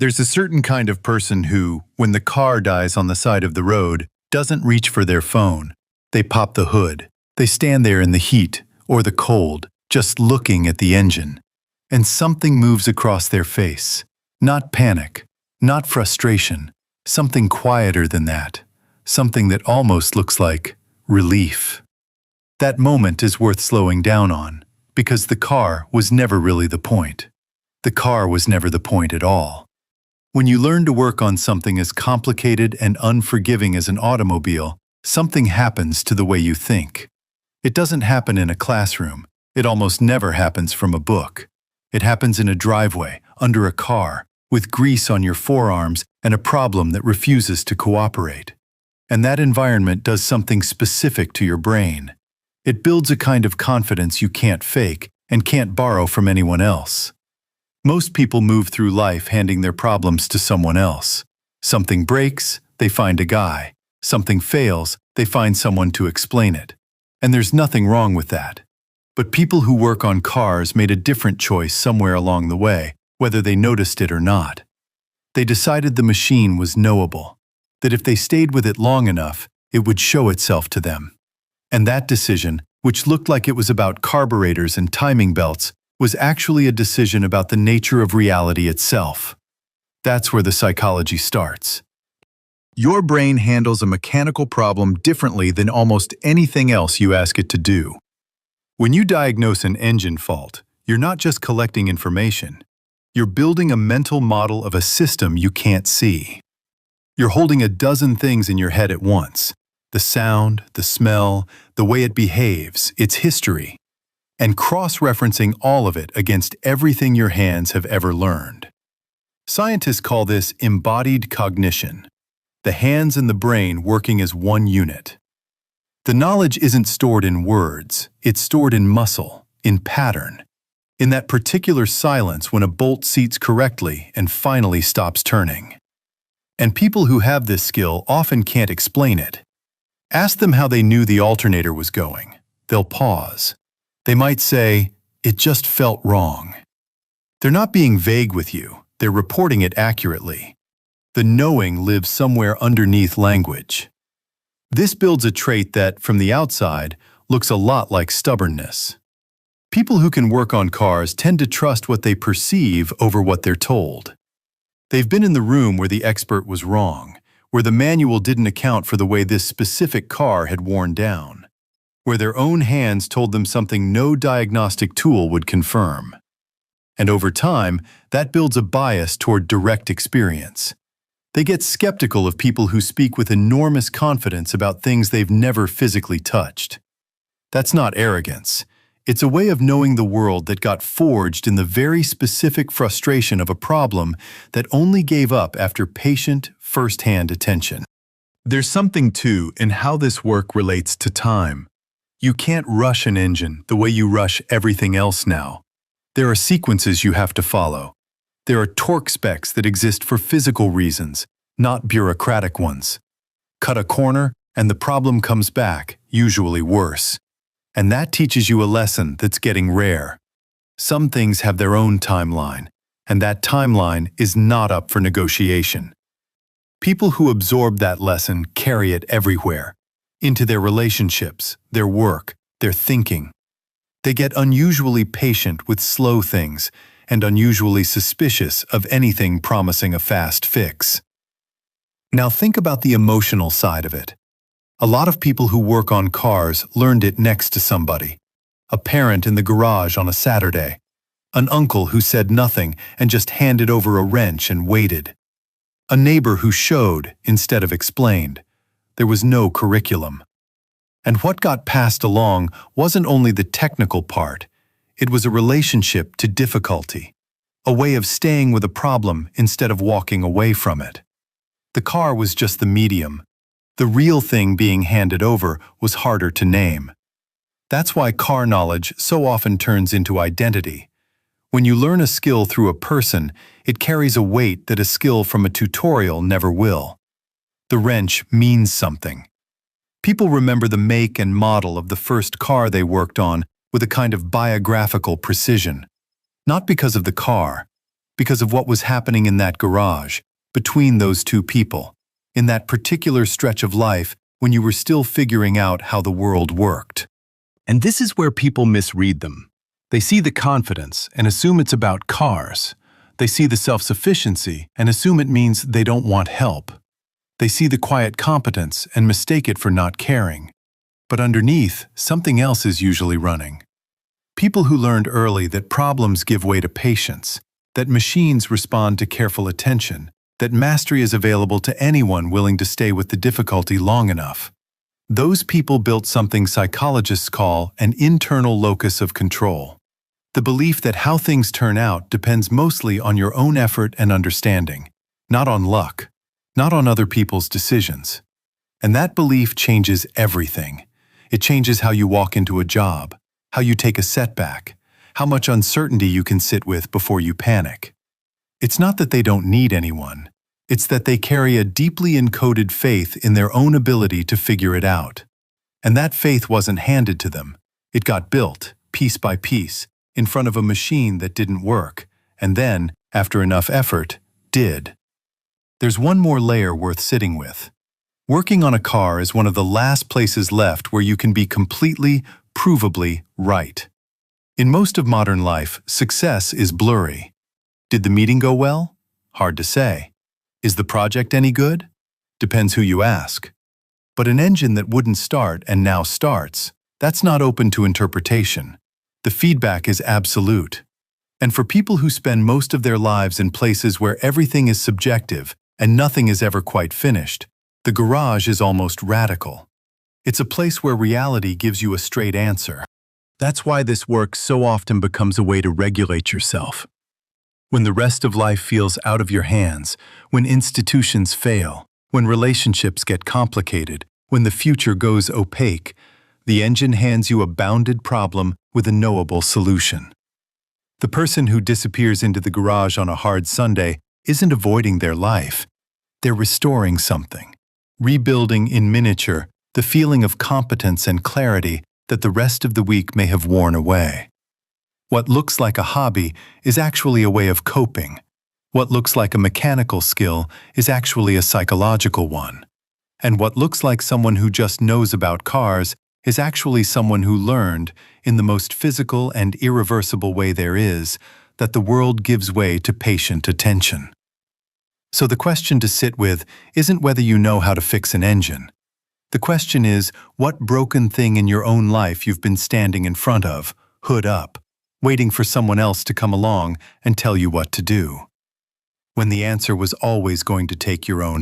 There's a certain kind of person who, when the car dies on the side of the road, doesn't reach for their phone. They pop the hood. They stand there in the heat or the cold, just looking at the engine. And something moves across their face. Not panic, not frustration, something quieter than that. Something that almost looks like relief. That moment is worth slowing down on, because the car was never really the point. The car was never the point at all. When you learn to work on something as complicated and unforgiving as an automobile, something happens to the way you think. It doesn't happen in a classroom. It almost never happens from a book. It happens in a driveway, under a car, with grease on your forearms and a problem that refuses to cooperate. And that environment does something specific to your brain. It builds a kind of confidence you can't fake and can't borrow from anyone else. Most people move through life handing their problems to someone else. Something breaks, they find a guy. Something fails, they find someone to explain it. And there's nothing wrong with that. But people who work on cars made a different choice somewhere along the way, whether they noticed it or not. They decided the machine was knowable, that if they stayed with it long enough, it would show itself to them. And that decision, which looked like it was about carburetors and timing belts, was actually a decision about the nature of reality itself. That's where the psychology starts. Your brain handles a mechanical problem differently than almost anything else you ask it to do. When you diagnose an engine fault, you're not just collecting information. You're building a mental model of a system you can't see. You're holding a dozen things in your head at once: the sound, the smell, the way it behaves, its history, and cross-referencing all of it against everything your hands have ever learned. Scientists call this embodied cognition, the hands and the brain working as one unit. The knowledge isn't stored in words, it's stored in muscle, in pattern, in that particular silence when a bolt seats correctly and finally stops turning. And people who have this skill often can't explain it. Ask them how they knew the alternator was going. They'll pause. They might say, "It just felt wrong." They're not being vague with you, they're reporting it accurately. The knowing lives somewhere underneath language. This builds a trait that, from the outside, looks a lot like stubbornness. People who can work on cars tend to trust what they perceive over what they're told. They've been in the room where the expert was wrong, where the manual didn't account for the way this specific car had worn down, where their own hands told them something no diagnostic tool would confirm. And over time, that builds a bias toward direct experience. They get skeptical of people who speak with enormous confidence about things they've never physically touched. That's not arrogance. It's a way of knowing the world that got forged in the very specific frustration of a problem that only gave up after patient, first-hand attention. There's something, too, in how this work relates to time. You can't rush an engine the way you rush everything else now. There are sequences you have to follow. There are torque specs that exist for physical reasons, not bureaucratic ones. Cut a corner, and the problem comes back, usually worse. And that teaches you a lesson that's getting rare. Some things have their own timeline, and that timeline is not up for negotiation. People who absorb that lesson carry it everywhere, into their relationships, their work, their thinking. They get unusually patient with slow things and unusually suspicious of anything promising a fast fix. Now think about the emotional side of it. A lot of people who work on cars learned it next to somebody. A parent in the garage on a Saturday. An uncle who said nothing and just handed over a wrench and waited. A neighbor who showed instead of explained. There was no curriculum. And what got passed along wasn't only the technical part. It was a relationship to difficulty. A way of staying with a problem instead of walking away from it. The car was just the medium. The real thing being handed over was harder to name. That's why car knowledge so often turns into identity. When you learn a skill through a person, it carries a weight that a skill from a tutorial never will. The wrench means something. People remember the make and model of the first car they worked on with a kind of biographical precision. Not because of the car, because of what was happening in that garage, between those two people, in that particular stretch of life when you were still figuring out how the world worked. And this is where people misread them. They see the confidence and assume it's about cars. They see the self-sufficiency and assume it means they don't want help. They see the quiet competence and mistake it for not caring. But underneath, something else is usually running. People who learned early that problems give way to patience, that machines respond to careful attention, that mastery is available to anyone willing to stay with the difficulty long enough. Those people built something psychologists call an internal locus of control. The belief that how things turn out depends mostly on your own effort and understanding, not on luck, not on other people's decisions. And that belief changes everything. It changes how you walk into a job, how you take a setback, how much uncertainty you can sit with before you panic. It's not that they don't need anyone. It's that they carry a deeply encoded faith in their own ability to figure it out. And that faith wasn't handed to them. It got built, piece by piece, in front of a machine that didn't work, and then, after enough effort, did. There's one more layer worth sitting with. Working on a car is one of the last places left where you can be completely, provably right. In most of modern life, success is blurry. Did the meeting go well? Hard to say. Is the project any good? Depends who you ask. But an engine that wouldn't start and now starts, that's not open to interpretation. The feedback is absolute. And for people who spend most of their lives in places where everything is subjective and nothing is ever quite finished, the garage is almost radical. It's a place where reality gives you a straight answer. That's why this work so often becomes a way to regulate yourself. When the rest of life feels out of your hands, when institutions fail, when relationships get complicated, when the future goes opaque, the engine hands you a bounded problem with a knowable solution. The person who disappears into the garage on a hard Sunday isn't avoiding their life. They're restoring something, rebuilding in miniature the feeling of competence and clarity that the rest of the week may have worn away. What looks like a hobby is actually a way of coping. What looks like a mechanical skill is actually a psychological one. And what looks like someone who just knows about cars is actually someone who learned, in the most physical and irreversible way there is, that the world gives way to patient attention. So the question to sit with isn't whether you know how to fix an engine. The question is, what broken thing in your own life you've been standing in front of, hood up, waiting for someone else to come along and tell you what to do, when the answer was always going to take your own